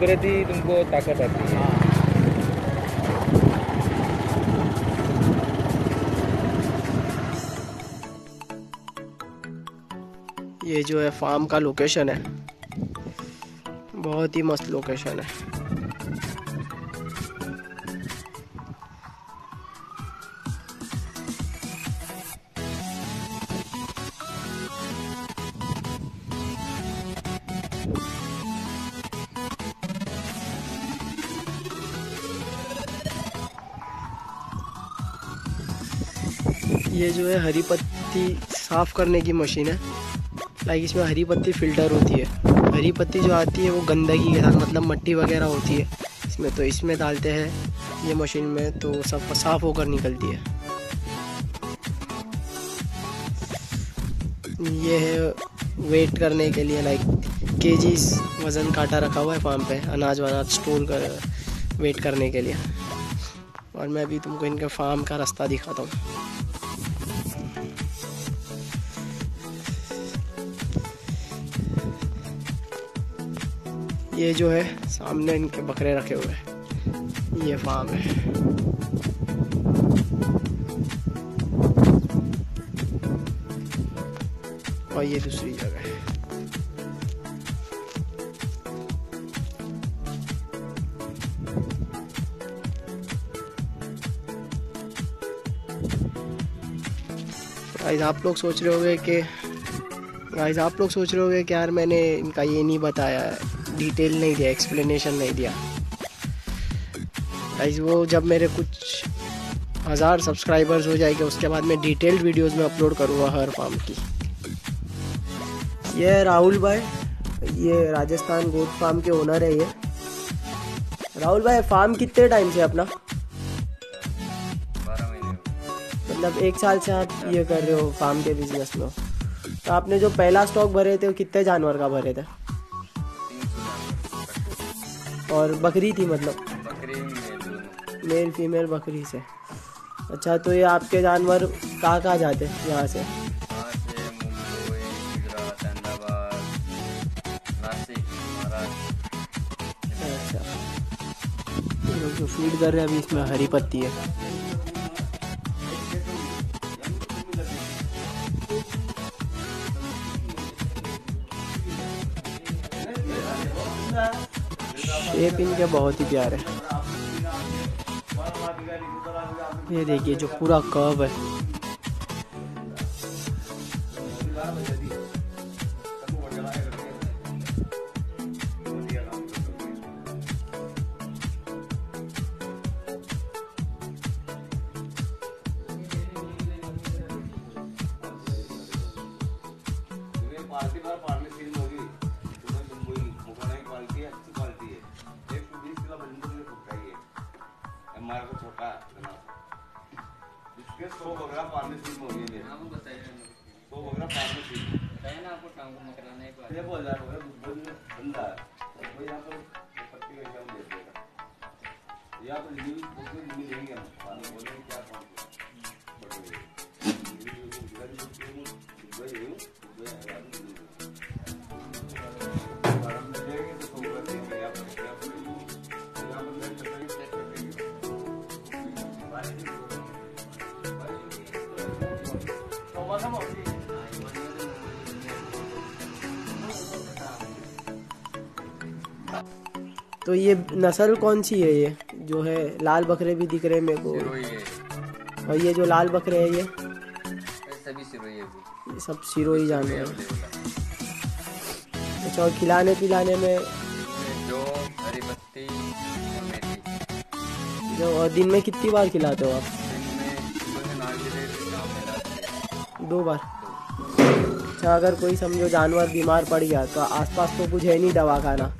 रहती तुमको ताकत आती है। ये जो है फार्म का लोकेशन है, बहुत ही मस्त लोकेशन है। ये जो है हरी पत्ती साफ़ करने की मशीन है। लाइक इसमें हरी पत्ती फ़िल्टर होती है। हरी पत्ती जो आती है वो गंदगी के साथ, मतलब मट्टी वगैरह होती है इसमें, तो इसमें डालते हैं ये मशीन में, तो सब साफ़ होकर निकलती है। ये है वेट करने के लिए, लाइक केजीस वज़न काटा रखा हुआ है फार्म पे, अनाज वनाज स्टोर कर वेट करने के लिए। और मैं अभी तुमको इनके फार्म का रास्ता दिखाता हूँ। ये जो है सामने इनके बकरे रखे हुए हैं, ये फार्म है। और ये दूसरी जगह है। गाइस आप लोग सोच रहे होंगे कि यार मैंने इनका ये नहीं बताया, डिटेल नहीं दिया, एक्सप्लेनेशन नहीं दिया। गाइस वो जब मेरे कुछ 1000 सब्सक्राइबर्स हो जाएंगे उसके बाद मैं डिटेल्ड वीडियोस में अपलोड करूँगा हर फार्म की। ये है राहुल भाई, ये राजस्थान गोट फार्म के ओनर है। ये राहुल भाई फार्म कितने टाइम से अपना? 12 महीने। मतलब 1 साल से आप ये कर रहे हो फार्म के बिजनेस में। तो आपने जो पहला स्टॉक भरे थे वो कितने जानवर का भरे थे? 300 और बकरी थी, मतलब बकरी मेल फीमेल बकरी से। अच्छा, तो ये आपके जानवर कहाँ जाते हैं यहाँ से? मुंबई, गुजरात, अहमदाबाद, नासिक, महाराष्ट्र। अच्छा, ये लोग जो फीड कर रहे हैं अभी इसमें हरी पत्ती है। शेप इनके बहुत ही प्यारे है। ये देखिए जो पूरा कर्व है। छोटा इसके 100 बकरा पालने सील हो गए। हाँ वो बताइए, 100 बकरा पालने सील बताइए ना आपको, शाम को मकराना है ये बोल रहा है बंदा है कोई यहाँ पर पत्ती का क्या दे देगा या तो न्यूज़ उसमें नहीं लेंगे हम पानी बोलेंगे क्या पानी तो ये नस्ल कौन सी है? ये जो है लाल बकरे भी दिख रहे हैं मेरे को, और ये जो लाल बकरे हैं ये सभी सिरोही है, ये सब सिरोही जानवर हैं। अच्छा, और खिलाने पिलाने में जो हरी पत्ती और मेथी। जो, और दिन में कितनी बार खिलाते हो आप? दिन में 2 बार। अच्छा, अगर कोई समझो जानवर बीमार पड़ गया तो आसपास तो कुछ है नहीं दवा खाना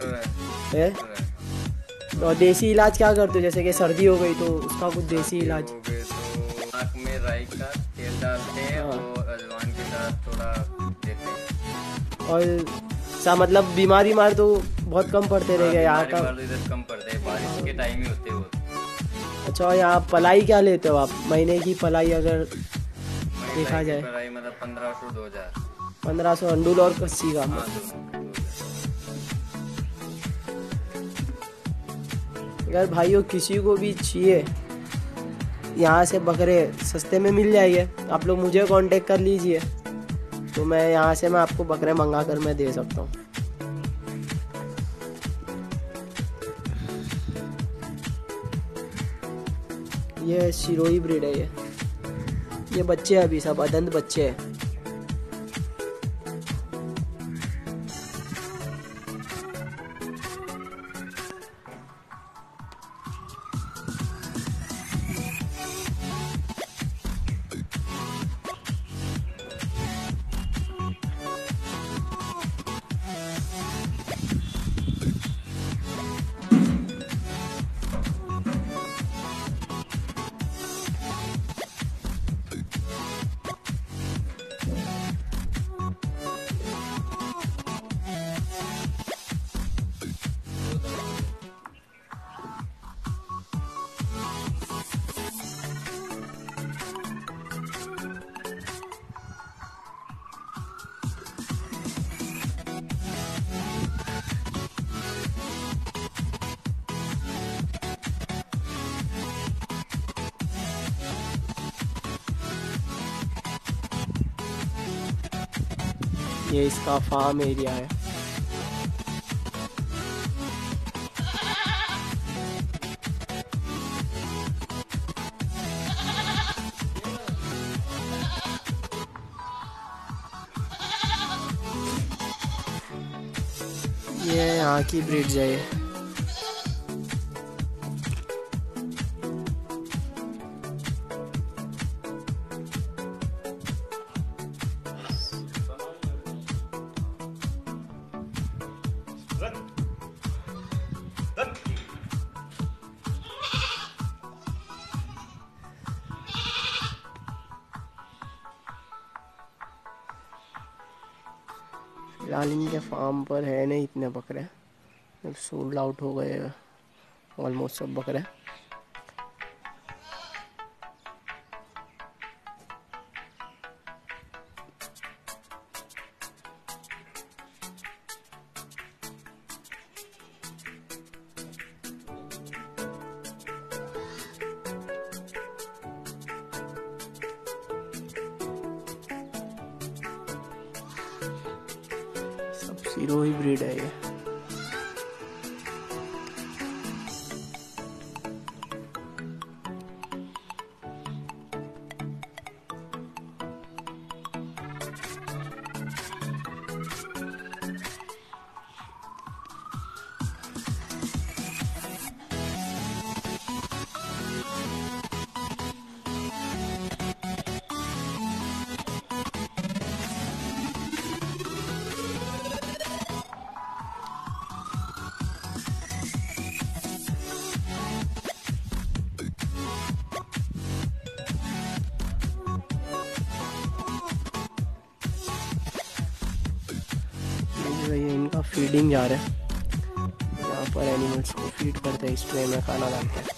है? और देसी इलाज क्या करते हो? जैसे कि सर्दी हो गई तो उसका कुछ देसी इलाज? आँख में राई का तेल डालते हैं और अजवाइन के साथ थोड़ा देते हैं। और मतलब बीमार तो बहुत कम पड़ते रह गए यहाँ का? इधर कम पड़ते हैं, बारिश के टाइम ही होते हैं वो। अच्छा, और यहाँ पलाई क्या लेते हो आप महीने की पलाई अगर देखा जाए? पलाई मतलब 1500 2000। 1500 अंडूल और कस्सी का। अगर भाइयों किसी को भी चाहिए यहाँ से बकरे सस्ते में मिल जाएंगे, आप लोग मुझे कांटेक्ट कर लीजिए, तो मैं यहाँ से मैं आपको बकरे मंगा कर मैं दे सकता हूँ। ये सिरोही ब्रीड है। ये बच्चे हैं, अभी सब अदंत बच्चे हैं। ये इसका फार्म एरिया है। ये यहाँ की ब्रीड्स है ये। फिलहाल इनके फार्म पर है नहीं इतने बकरे, सोल्ड आउट हो गए ऑलमोस्ट सब बकरे। सब सिरोही ब्रीड है ये। ये इनका फीडिंग जा रहा है, यहाँ पर एनिमल्स को फीड करते हैं, इस ट्रे में खाना डालते हैं।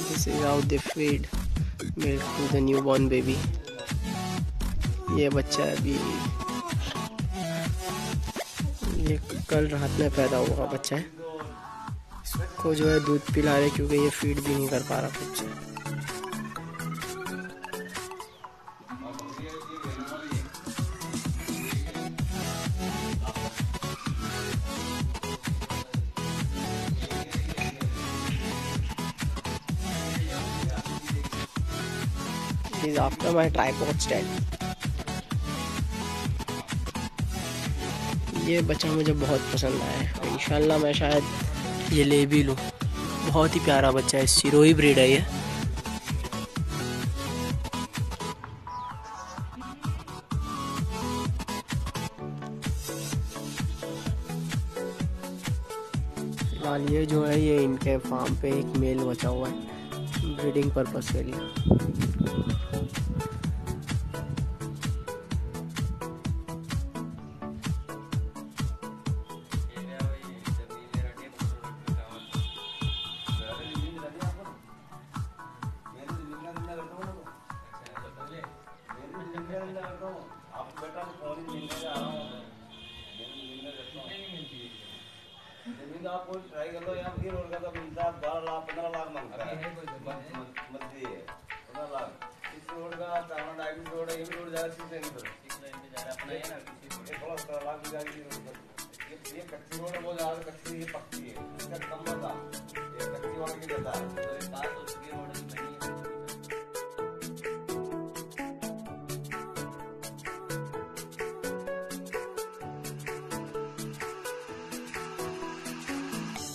This is how they feed milk to the newborn baby. ये बच्चा अभी ये कल रात में पैदा हुआ बच्चा है, इसको जो है दूध पिला रहे क्योंकि ये फीड भी नहीं कर पा रहा खुद से। This is after my tripod stand. ये बच्चा मुझे बहुत पसंद आया है, इंशाल्लाह मैं शायद ये ले भी लूँ। बहुत ही प्यारा बच्चा है, सिरोही ब्रीड है ये। फिलहाल ये जो है ये इनके फार्म पे एक मेल बचा हुआ है ब्रीडिंग पर्पस के लिए। आप ट्राई कर लो, यहाँ फिर रोड का तो मिलता है 12 लाख 15 लाख मांगता है मध्य है 15 लाख। इस रोड का डायबिट रोड है, ये भी रोड जा रहा है 6 लाइन पे जा रहा है अपना, ये ना 16 लाख की गाड़ी ये कच्ची रोड है, बहुत ज्यादा कच्ची, ये पक्की है, इसका कम होता ये कच्ची वाले की देता है।